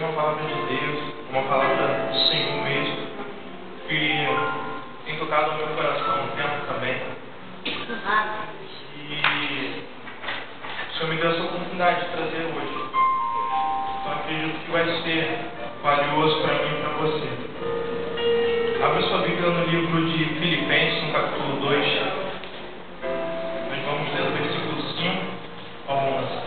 uma palavra de Deus, uma palavra do Senhor mesmo, que tem tocado no meu coração há um tempo também. E o Senhor me deu essa oportunidade de trazer hoje. Então acredito que vai ser valioso para mim e para você. Abra sua Bíblia no livro de Filipenses, no capítulo 2. Nós vamos ler do versículo 5 ao 11.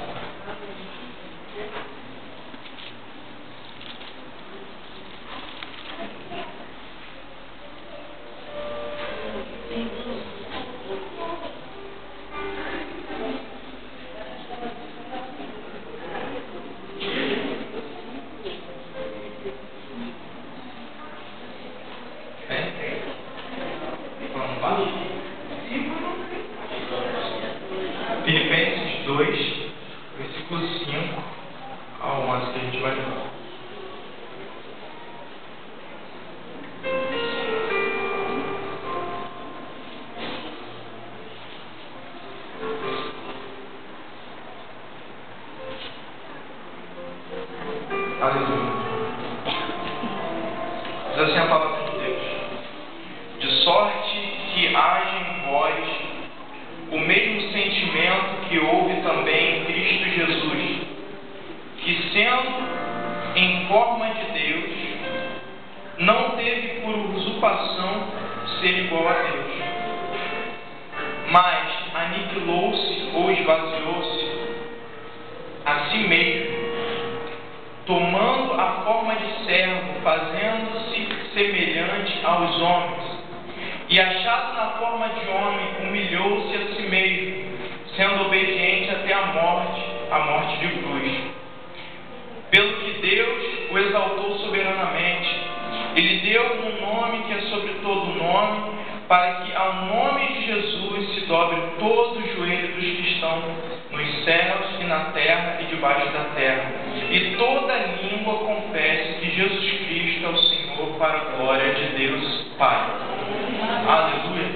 Filipenses 2, versículo 5 ao 11 que a gente vai ler. Aleluia. Diz assim a palavra de Deus: de sorte que haja em vós o mesmo sentimento que houve também em Cristo Jesus, que sendo em forma de Deus, não teve por usurpação ser igual a Deus, mas aniquilou-se ou esvaziou-se a si mesmo, tomando a forma de servo, fazendo-se semelhante aos homens, e achado na forma de homem, humilhou-se a si mesmo, sendo obediente até a morte de cruz. Pelo que Deus o exaltou soberanamente, Ele deu um nome que é sobre todo nome, para que ao nome de Jesus se dobre todo o joelho dos que estão nos céus e na terra e debaixo da terra, e toda língua confesse que Jesus Cristo é o Senhor, para a glória de Deus Pai. Aleluia.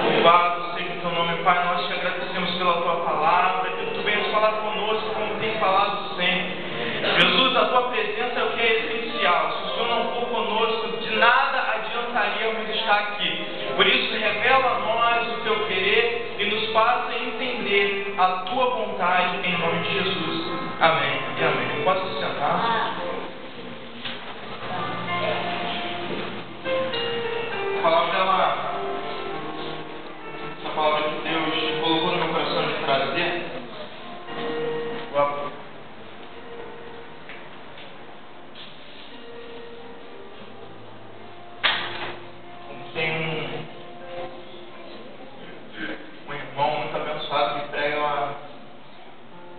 Louvado seja o teu nome, Pai. Nós te agradecemos pela tua palavra, que tu venhas falar conosco como tem falado sempre. Jesus, a tua presença é o que é essencial. Se o Senhor não for conosco, de nada adiantaríamos estar aqui. Por isso, revela a nós o teu querer e nos faça entender a tua vontade, em nome de Jesus. Amém e amém. Pode se sentar. A palavra essa palavra que Deus colocou no meu coração de trazer. Tem um irmão muito abençoado que prega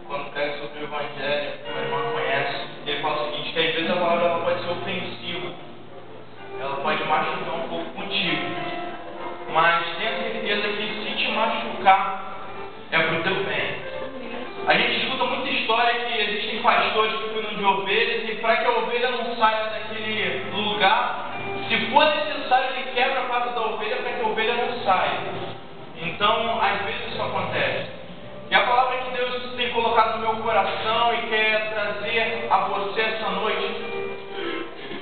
quando prega sobre o Evangelho, que uma irmã conhece. Ele fala o seguinte, que às vezes a palavra ela pode ser ofensiva, ela pode machucar um pouco contigo, mas tenha certeza que se te machucar é para o teu bem. A gente escuta muita história que existem pastores que cuidam de ovelhas, e para que a ovelha não saia daquele lugar, se for necessário, ele quebra a pata da ovelha para que a ovelha não saia. Então, às vezes isso acontece. E a palavra que Deus tem colocado no meu coração e quer trazer a você essa noite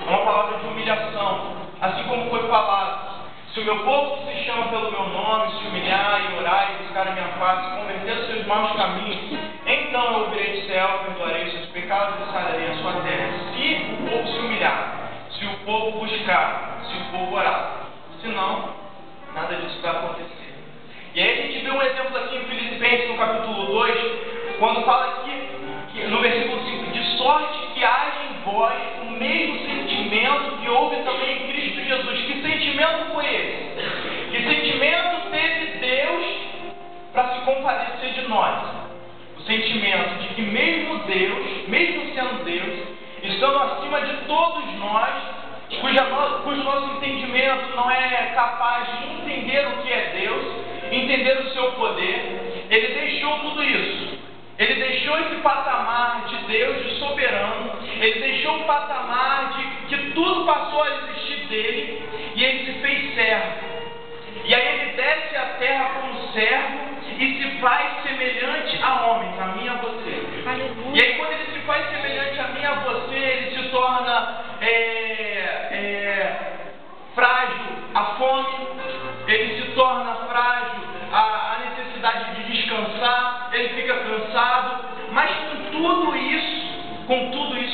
é uma palavra de humilhação. Assim como foi falado: se o meu povo que se chama pelo meu nome se humilhar e orar e buscar a minha face, converter os seus maus caminhos, então eu ouvirei do céu, perdoarei os seus pecados e sararei a sua terra. Se o povo se humilhar, se o povo buscar, se o povo orar. Senão, nada disso vai acontecer. E aí a gente vê um exemplo aqui em Filipenses, no capítulo 2, quando fala que no versículo 5, de sorte que haja em vós o mesmo sentimento que houve também em Cristo Jesus. Que sentimento foi esse? Que sentimento teve Deus para se compadecer de nós? O sentimento de que mesmo Deus, mesmo sendo Deus, estando acima de todos nós, cujo nosso entendimento não é capaz de entender o que é Deus, entender o seu poder, Ele deixou tudo isso. Ele deixou esse patamar de Deus, de soberano. Ele deixou o patamar de que tudo passou a existir dele, e Ele se fez servo. E aí Ele desce à terra como servo e se faz semelhante a homens, a mim e a você. Aleluia. E aí quando Ele se faz semelhante a mim e a você, Ele se torna frágil à fome, ele se torna frágil à necessidade de descansar, ele fica cansado, mas com tudo isso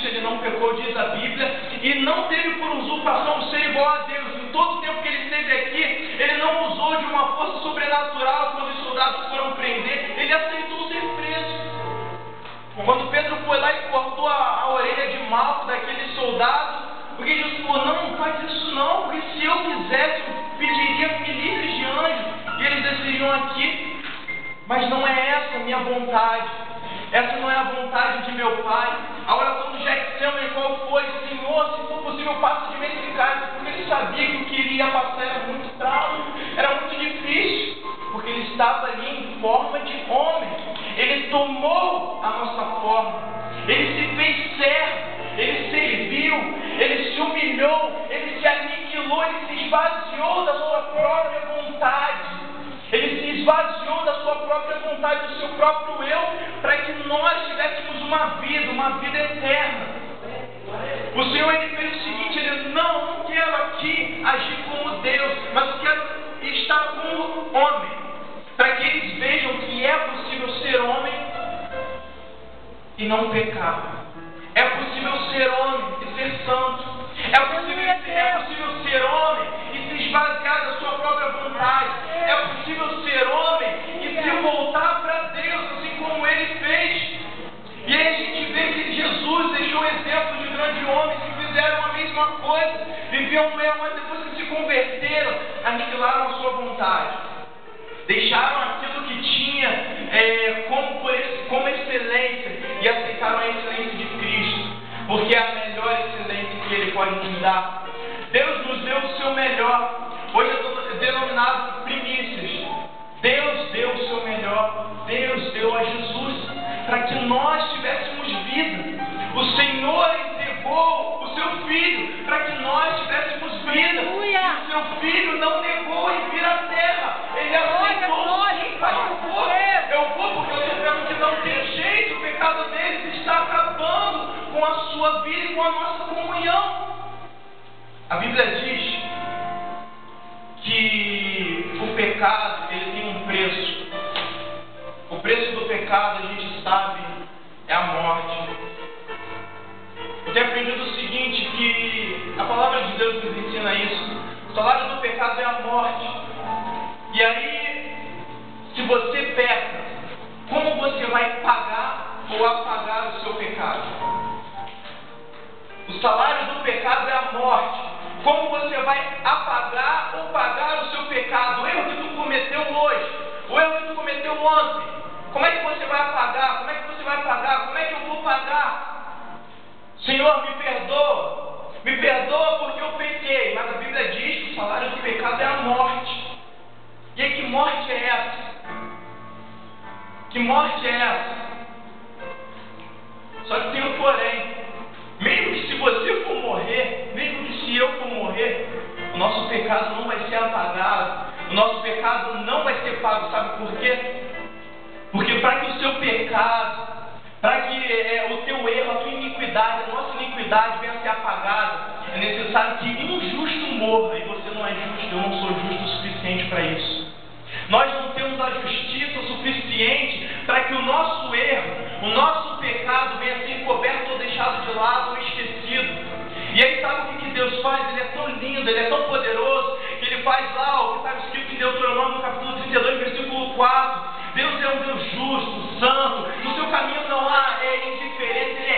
ele não pecou, diz a Bíblia, e não teve por usurpação ser igual a Deus. Em todo o tempo que ele esteve aqui, ele não usou de uma força sobrenatural quando os soldados foram prender, ele aceitou ser preso. Quando Pedro foi lá e cortou a orelha de Malco daquele soldado, porque Jesus falou, não faz isso não, porque se eu quisesse, eu pediria milícias de anjos, e eles desceriam aqui, mas não é essa a minha vontade, essa não é a vontade de meu Pai. A oração do Getsemane qual foi? Senhor, se for possível, passa de mim esse cálice, porque ele sabia que o que iria passar era muito trauma, era muito difícil, porque ele estava ali em forma de homem, ele tomou a nossa forma, ele se fez servo, ele serviu, ele se humilhou, ele se aniquilou, ele se esvaziou da sua própria vontade. Ele se esvaziou da sua própria vontade, do seu próprio eu, para que nós tivéssemos uma vida eterna. O Senhor, ele fez o seguinte, ele não quero aqui agir como Deus, mas eu quero estar como homem, para que eles vejam que é possível ser homem e não pecar. É possível ser homem e ser santo. É possível ser homem e se esvaziar da sua própria vontade. É possível ser homem e se voltar para Deus, assim como ele fez. E aí a gente vê que Jesus deixou exemplo de grandes homens que fizeram a mesma coisa. Viviam bem, mas depois que se converteram, aniquilaram a sua vontade. Deixaram aquilo que tinha como excelência e aceitaram a excelência de Cristo, porque é a melhor excelência que Ele pode nos dar. Deus nos deu o seu melhor, hoje é denominado primícias. Deus deu o seu melhor, Deus deu a Jesus, para que nós tivéssemos vida. O Senhor entregou o seu Filho, para que nós tivéssemos vida. E o seu Filho não negou em vir à terra, Ele aceitou. Eu vou porque eu estou vendo que não tem jeito, o pecado deles está acabando com a sua vida e com a nossa comunhão. A Bíblia diz que o pecado, ele tem um preço. O preço do pecado, a gente sabe, é a morte. Eu tenho aprendido o seguinte, que a palavra de Deus nos ensina isso. O salário do pecado é a morte. E aí, se você peca, como você vai pagar ou apagar o seu pecado? O salário do pecado é a morte. Como você vai apagar ou pagar o seu pecado? O erro que tu cometeu hoje, o erro que tu cometeu ontem. Como é que você vai apagar? Como é que você vai pagar? Como é que eu vou pagar? Senhor, me perdoa porque eu pequei. Mas a Bíblia diz que o salário do pecado é a morte. E aí, que morte é essa? Que morte é essa? Só que tem um porém. Mesmo que se você for morrer, mesmo que se eu for morrer, o nosso pecado não vai ser apagado, o nosso pecado não vai ser pago. Sabe por quê? Porque para que o seu pecado, para que o teu erro, a tua iniquidade, a nossa iniquidade venha a ser apagada, é necessário que um justo morra, e você não é justo, eu não sou justo o suficiente para isso. Nós não temos a justiça suficiente para que o nosso erro, o nosso pecado venha a ser encoberto ou deixado de lado ou esquecido. E aí sabe o que Deus faz? Ele é tão lindo, Ele é tão poderoso, que Ele faz lá o que está escrito em Deuteronômio, no capítulo 32, versículo 4. Deus é um Deus justo, santo, no seu caminho não há indiferença, Ele